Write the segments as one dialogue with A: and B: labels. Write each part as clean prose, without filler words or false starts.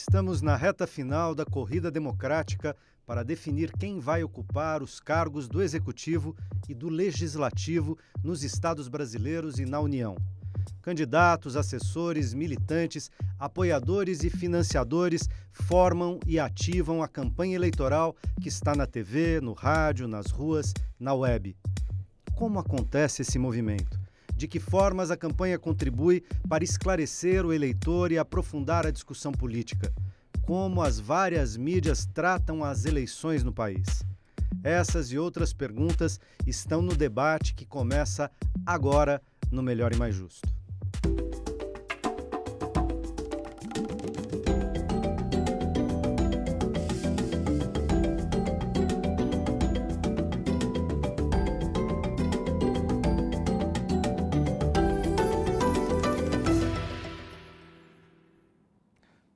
A: Estamos na reta final da corrida democrática para definir quem vai ocupar os cargos do Executivo e do Legislativo nos estados brasileiros e na União. Candidatos, assessores, militantes, apoiadores e financiadores formam e ativam a campanha eleitoral que está na TV, no rádio, nas ruas, na web. Como acontece esse movimento? De que formas a campanha contribui para esclarecer o eleitor e aprofundar a discussão política? Como as várias mídias tratam as eleições no país? Essas e outras perguntas estão no debate que começa agora no Melhor e Mais Justo.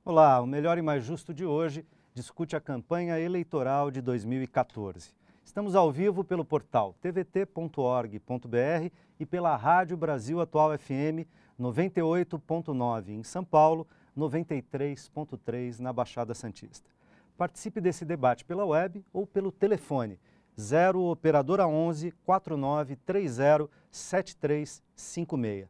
A: Olá, o Melhor e Mais Justo de hoje discute a campanha eleitoral de 2014. Estamos ao vivo pelo portal tvt.org.br e pela Rádio Brasil Atual FM 98.9 em São Paulo, 93.3 na Baixada Santista. Participe desse debate pela web ou pelo telefone 0 operadora 11 4930 7356.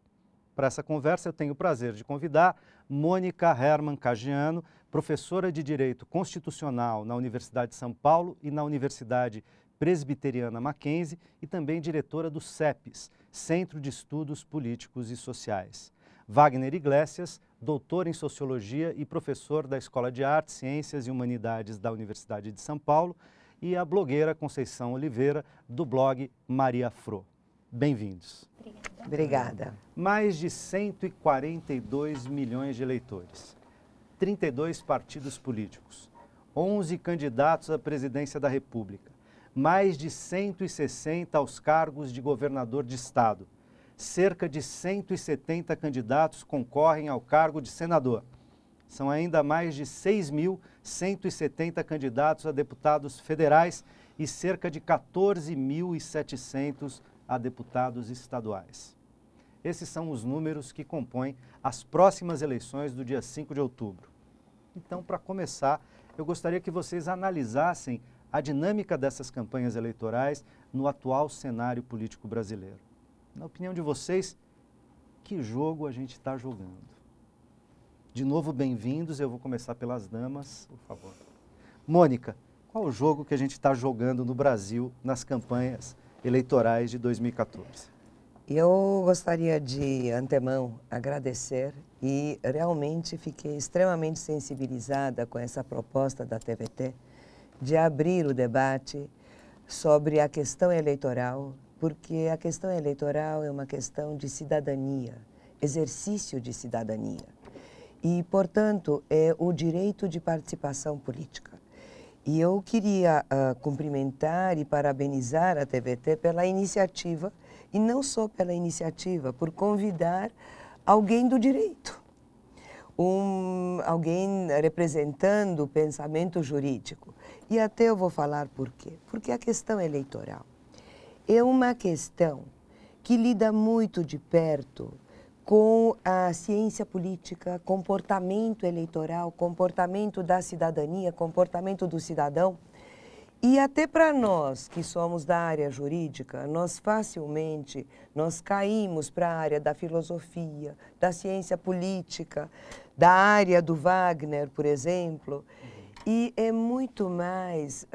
A: Para essa conversa eu tenho o prazer de convidar Mônica Herman Caggiano, professora de Direito Constitucional na Universidade de São Paulo e na Universidade Presbiteriana Mackenzie e também diretora do CEPES, Centro de Estudos Políticos e Sociais. Wagner Iglesias, doutor em Sociologia e professor da Escola de Artes, Ciências e Humanidades da Universidade de São Paulo, e a blogueira Conceição Oliveira, do blog Maria Fro. Bem-vindos.
B: Obrigada.
A: Mais de 142 milhões de eleitores, 32 partidos políticos, 11 candidatos à presidência da República, mais de 160 aos cargos de governador de estado, cerca de 170 candidatos concorrem ao cargo de senador. São ainda mais de 6.170 candidatos a deputados federais e cerca de 14.700 a deputados estaduais. Esses são os números que compõem as próximas eleições do dia 5 de outubro. Então, para começar, eu gostaria que vocês analisassem a dinâmica dessas campanhas eleitorais no atual cenário político brasileiro. Na opinião de vocês, que jogo a gente está jogando? De novo, bem-vindos. Eu vou começar pelas damas, por favor. Mônica, qual o jogo que a gente está jogando no Brasil nas campanhas eleitorais de 2014?
B: Eu gostaria de antemão agradecer e realmente fiquei extremamente sensibilizada com essa proposta da TVT de abrir o debate sobre a questão eleitoral, porque a questão eleitoral é uma questão de cidadania, exercício de cidadania e, portanto, é o direito de participação política. E eu queria cumprimentar e parabenizar a TVT pela iniciativa, e não só pela iniciativa, por convidar alguém do direito, alguém representando o pensamento jurídico. E até eu vou falar por quê. Porque a questão eleitoral é uma questão que lida muito de perto com a ciência política, comportamento eleitoral, comportamento da cidadania, comportamento do cidadão. E até para nós, que somos da área jurídica, nós caímos para a área da filosofia, da ciência política, da área do Wagner, por exemplo, e é muito mais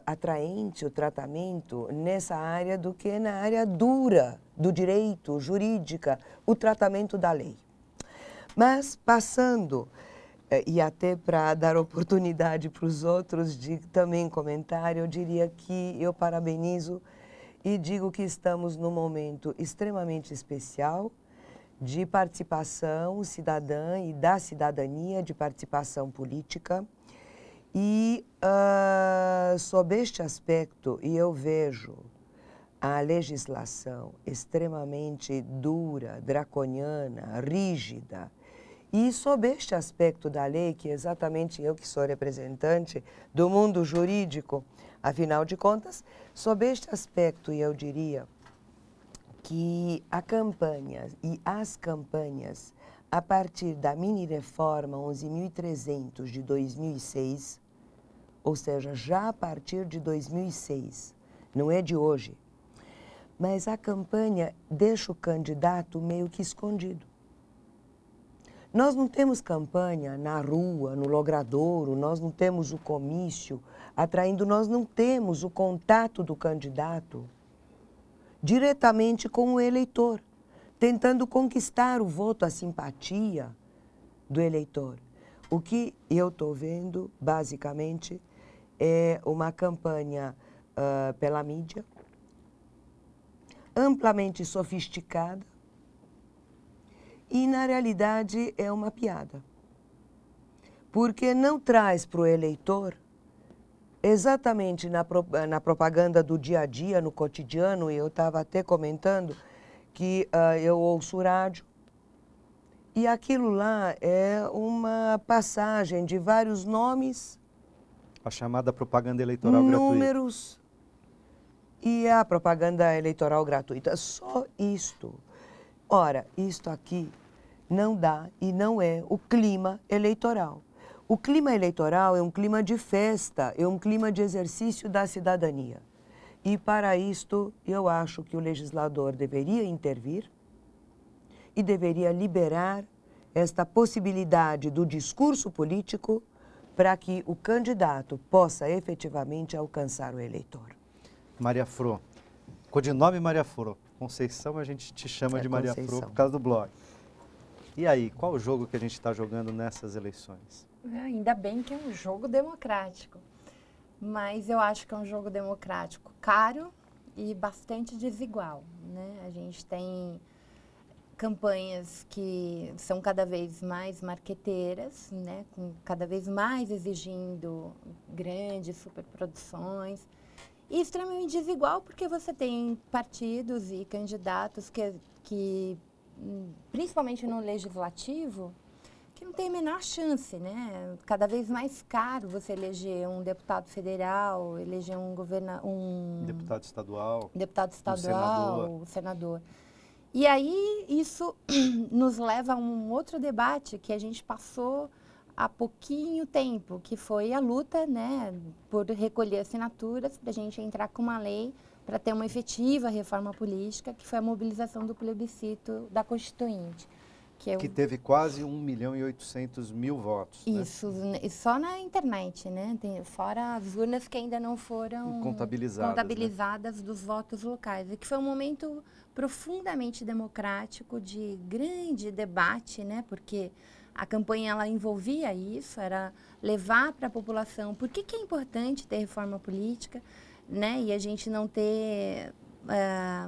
B: atraente o tratamento nessa área do que na área dura do direito, jurídica, o tratamento da lei. Mas passando, e até para dar oportunidade para os outros de também comentar, eu diria que eu parabenizo e digo que estamos num momento extremamente especial de participação cidadã e da cidadania, de participação política. E sob este aspecto, e eu vejo a legislação extremamente dura, draconiana, rígida, e sob este aspecto da lei, que exatamente eu que sou representante do mundo jurídico, afinal de contas, sob este aspecto eu diria que a campanha e as campanhas a partir da mini-reforma 11.300 de 2006, ou seja, já a partir de 2006, não é de hoje, mas a campanha deixa o candidato meio que escondido. Nós não temos campanha na rua, no logradouro, nós não temos o comício atraindo, nós não temos o contato do candidato diretamente com o eleitor, tentando conquistar o voto, a simpatia do eleitor. O que eu estou vendo, basicamente, é uma campanha pela mídia, amplamente sofisticada, e, na realidade, é uma piada. Porque não traz para o eleitor, exatamente na propaganda do dia a dia, no cotidiano, e eu estava até comentando que eu ouço rádio, e aquilo lá é uma passagem de vários nomes,
A: a chamada propaganda eleitoral
B: números, e a propaganda eleitoral gratuita. Só isto. Ora, isto aqui não dá e não é o clima eleitoral. O clima eleitoral é um clima de festa, é um clima de exercício da cidadania. E para isto, eu acho que o legislador deveria intervir e deveria liberar esta possibilidade do discurso político para que o candidato possa efetivamente alcançar o eleitor.
A: Maria Fro, codinome Maria Fro. Conceição, a gente te chama de Maria Fro por causa do blog. E aí, qual o jogo que a gente está jogando nessas eleições?
C: Ainda bem que é um jogo democrático, mas eu acho que é um jogo democrático caro e bastante desigual, né? A gente tem campanhas que são cada vez mais marqueteiras, né? Com cada vez mais exigindo grandes superproduções. E extremamente desigual porque você tem partidos e candidatos que principalmente no legislativo, que não tem a menor chance, né? Cada vez mais caro você eleger um deputado federal, eleger um
A: deputado estadual,
C: um senador. E aí isso nos leva a um outro debate que a gente passou há pouquinho tempo, que foi a luta, né, por recolher assinaturas para a gente entrar com uma lei para ter uma efetiva reforma política, que foi a mobilização do plebiscito da Constituinte.
A: Que teve quase 1.800.000 votos.
C: Isso, né? E só na internet, né? Fora as urnas que ainda não foram contabilizadas, né? Dos votos locais. E que foi um momento profundamente democrático, de grande debate, né? Porque a campanha ela envolvia isso, era levar para a população por que é importante ter reforma política, né? E a gente não ter...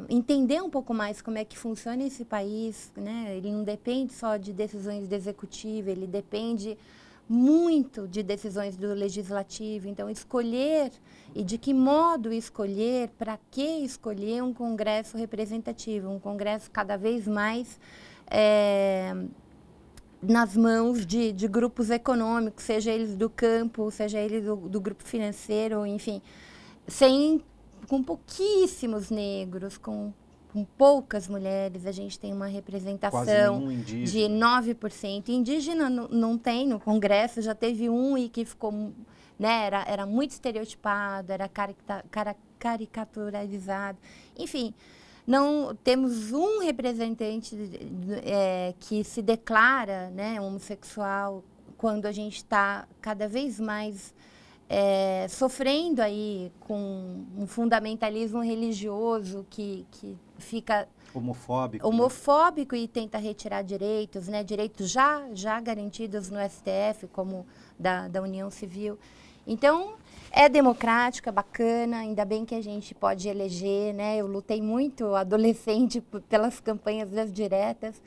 C: entender um pouco mais como é que funciona esse país, né? Ele não depende só de decisões do executivo, ele depende muito de decisões do legislativo. Então, escolher e de que modo escolher, para que escolher um congresso representativo, um congresso cada vez mais nas mãos de grupos econômicos, seja eles do campo, seja eles do grupo financeiro, enfim, com pouquíssimos negros, com poucas mulheres. A gente tem uma representação de 9%. Indígena não tem no Congresso, já teve um e que ficou, né, era muito estereotipado, era caricaturizado. Enfim, não temos um representante que se declara, né, homossexual, quando a gente está cada vez mais sofrendo aí com um fundamentalismo religioso que fica
A: homofóbico,
C: né? E tenta retirar direitos, né? Direitos já garantidos no STF, como da União Civil. Então, é democrático, é bacana, ainda bem que a gente pode eleger, né? Eu lutei muito adolescente pelas campanhas das diretas,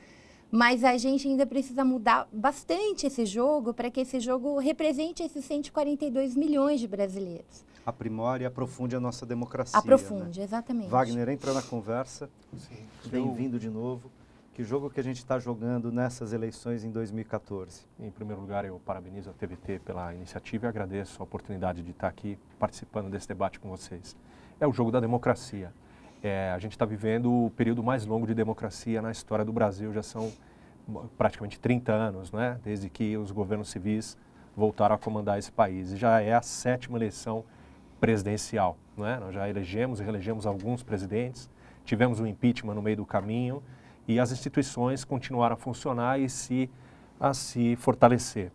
C: mas a gente ainda precisa mudar bastante esse jogo para que esse jogo represente esses 142 milhões de brasileiros.
A: Aprimore e aprofunde a nossa democracia.
C: Aprofunde,
A: né?
C: Exatamente.
A: Wagner, entra na conversa. Bem-vindo de novo. Que jogo que a gente está jogando nessas eleições em 2014?
D: Em primeiro lugar, eu parabenizo a TVT pela iniciativa e agradeço a oportunidade de estar aqui participando desse debate com vocês. É o jogo da democracia. A gente está vivendo o período mais longo de democracia na história do Brasil. Já são praticamente 30 anos, né, desde que os governos civis voltaram a comandar esse país. E já é a 7ª eleição presidencial, não é? Nós já elegemos e reelegemos alguns presidentes, tivemos um impeachment no meio do caminho e as instituições continuaram a funcionar e a se fortalecer.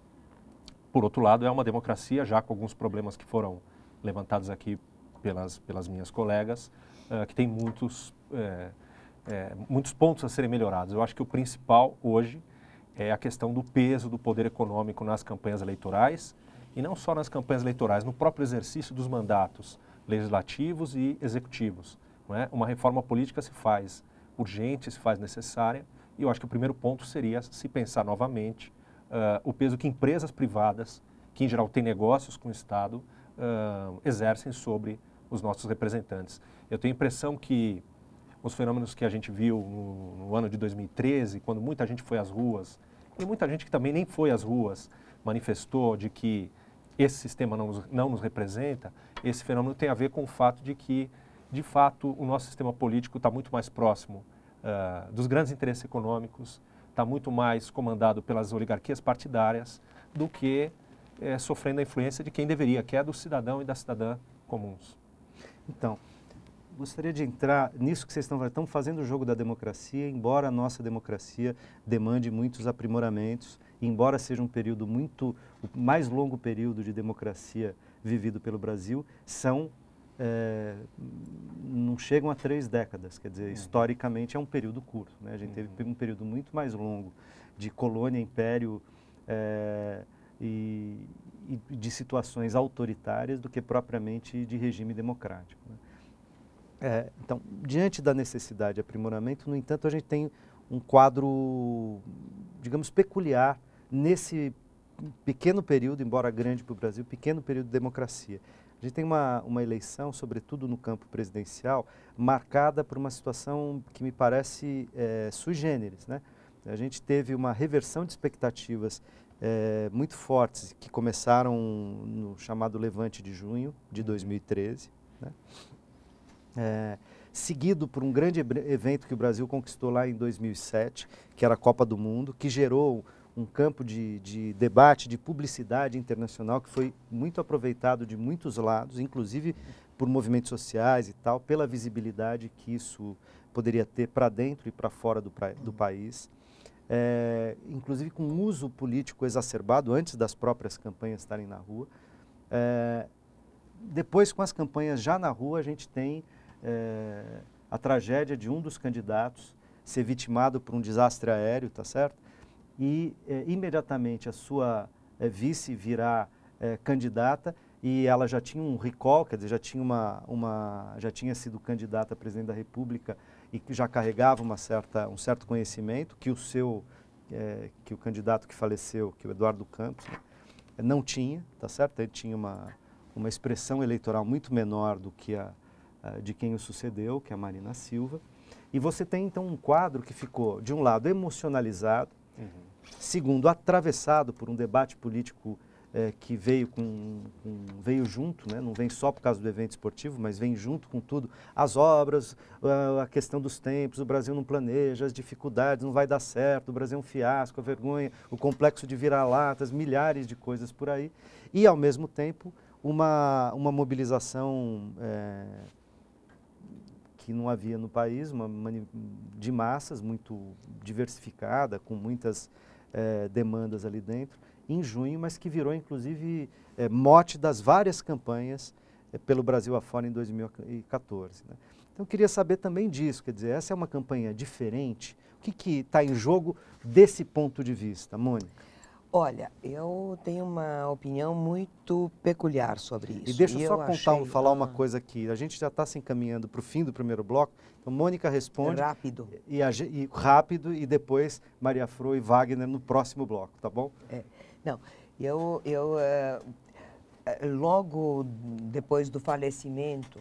D: Por outro lado, é uma democracia, já com alguns problemas que foram levantados aqui pelas minhas colegas, que tem muitos pontos a serem melhorados. Eu acho que o principal hoje é a questão do peso do poder econômico nas campanhas eleitorais, e não só nas campanhas eleitorais, no próprio exercício dos mandatos legislativos e executivos. Não é? Uma reforma política se faz urgente, se faz necessária, e eu acho que o primeiro ponto seria se pensar novamente o peso que empresas privadas, que em geral têm negócios com o Estado, exercem sobre os nossos representantes. Eu tenho a impressão que os fenômenos que a gente viu no ano de 2013, quando muita gente foi às ruas, e muita gente que também nem foi às ruas, manifestou de que esse sistema não nos representa, esse fenômeno tem a ver com o fato de que, de fato, o nosso sistema político está muito mais próximo dos grandes interesses econômicos, está muito mais comandado pelas oligarquias partidárias do que sofrendo a influência de quem deveria, que é do cidadão e da cidadã comuns.
A: Então, gostaria de entrar nisso que vocês estão fazendo o jogo da democracia, embora a nossa democracia demande muitos aprimoramentos, embora seja um período o mais longo período de democracia vivido pelo Brasil, não chegam a 3 décadas, quer dizer, historicamente é um período curto, né? A gente teve um período muito mais longo de colônia, império e de situações autoritárias do que propriamente de regime democrático, né? Então, diante da necessidade de aprimoramento, no entanto, a gente tem um quadro, digamos, peculiar nesse pequeno período, embora grande para o Brasil, pequeno período de democracia. A gente tem uma eleição, sobretudo no campo presidencial, marcada por uma situação que me parece sui generis, né? A gente teve uma reversão de expectativas muito fortes, que começaram no chamado Levante de junho de 2013, né? Seguido por um grande evento que o Brasil conquistou lá em 2007, que era a Copa do Mundo, que gerou um campo de debate, de publicidade internacional que foi muito aproveitado de muitos lados, inclusive por movimentos sociais e tal, pela visibilidade que isso poderia ter para dentro e para fora do país. Inclusive com uso político exacerbado antes das próprias campanhas estarem na rua. Depois, com as campanhas já na rua, a gente tem a tragédia de um dos candidatos ser vitimado por um desastre aéreo, tá certo? E imediatamente a sua vice virá candidata e ela já tinha um recall, quer dizer, já tinha sido candidata a presidente da República e que já carregava um certo conhecimento que o candidato que faleceu, que o Eduardo Campos, não tinha, tá certo? Ele tinha uma expressão eleitoral muito menor do que de quem o sucedeu, que é a Marina Silva. E você tem então um quadro que ficou, de um lado, emocionalizado, segundo, atravessado por um debate político que veio junto, né? Não vem só por causa do evento esportivo, mas vem junto com tudo, as obras, a questão dos tempos, o Brasil não planeja, as dificuldades, não vai dar certo, o Brasil é um fiasco, a vergonha, o complexo de vira-latas, milhares de coisas por aí, e ao mesmo tempo uma mobilização que não havia no país, de massas muito diversificada, com muitas demandas ali dentro, em junho, mas que virou inclusive mote das várias campanhas pelo Brasil afora em 2014. Né? Então eu queria saber também disso, quer dizer, essa é uma campanha diferente? O que está em jogo desse ponto de vista, Mônica?
B: Olha, eu tenho uma opinião muito peculiar sobre isso.
A: E deixa eu só falar uma coisa aqui. A gente já está se encaminhando para o fim do primeiro bloco. Então, Mônica responde.
B: Rápido.
A: Rápido, e depois Maria Fro e Wagner no próximo bloco, tá bom?
B: Não, logo depois do falecimento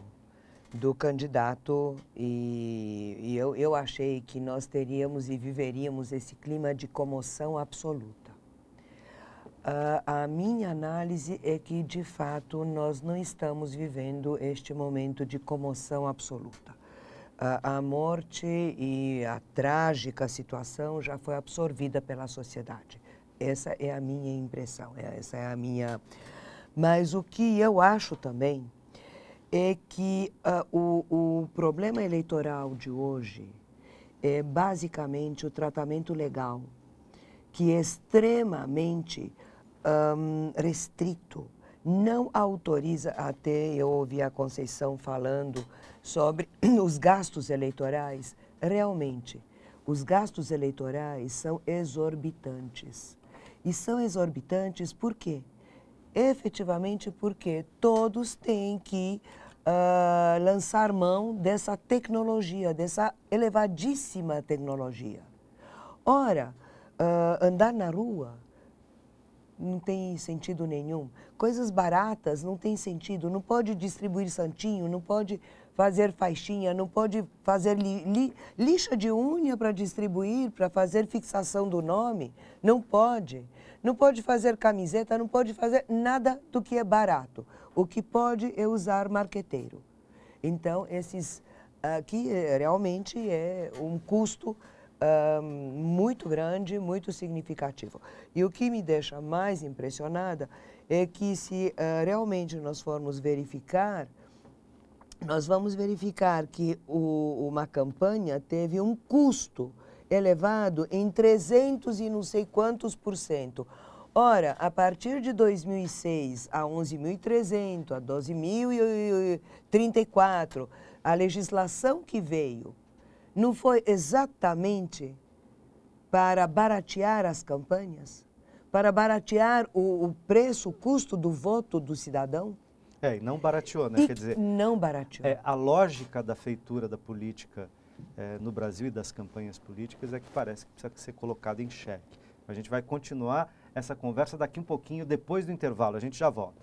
B: do candidato, eu achei que nós teríamos e viveríamos esse clima de comoção absoluta. A minha análise é que, de fato, nós não estamos vivendo este momento de comoção absoluta. a morte e a trágica situação já foi absorvida pela sociedade. Essa é a minha impressão, essa é a minha... Mas o que eu acho também é que o problema eleitoral de hoje é basicamente o tratamento legal, que é extremamente restrito, não autoriza, até eu ouvi a Conceição falando sobre os gastos eleitorais. Realmente, os gastos eleitorais são exorbitantes. E são exorbitantes por quê? Efetivamente porque todos têm que lançar mão dessa tecnologia, dessa elevadíssima tecnologia. Ora, andar na rua não tem sentido nenhum. Coisas baratas não tem sentido. Não pode distribuir santinho, não pode fazer faixinha, não pode fazer lixa de unha para distribuir, para fazer fixação do nome. Não pode. Não pode fazer camiseta, não pode fazer nada do que é barato. O que pode é usar marqueteiro. Então, esses aqui realmente é um custo muito grande, muito significativo. E o que me deixa mais impressionada é que se realmente nós formos verificar, nós vamos verificar que uma campanha teve um custo elevado em 300 e não sei quantos %. Ora, a partir de 2006 a 11.300, a 12.034, a legislação que veio não foi exatamente para baratear as campanhas? Para baratear o preço, o custo do voto do cidadão?
A: E não barateou, né?
B: E
A: quer dizer,
B: não barateou.
A: A lógica da feitura da política no Brasil e das campanhas políticas é que parece que precisa ser colocada em xeque. A gente vai continuar essa conversa daqui um pouquinho, depois do intervalo. A gente já volta.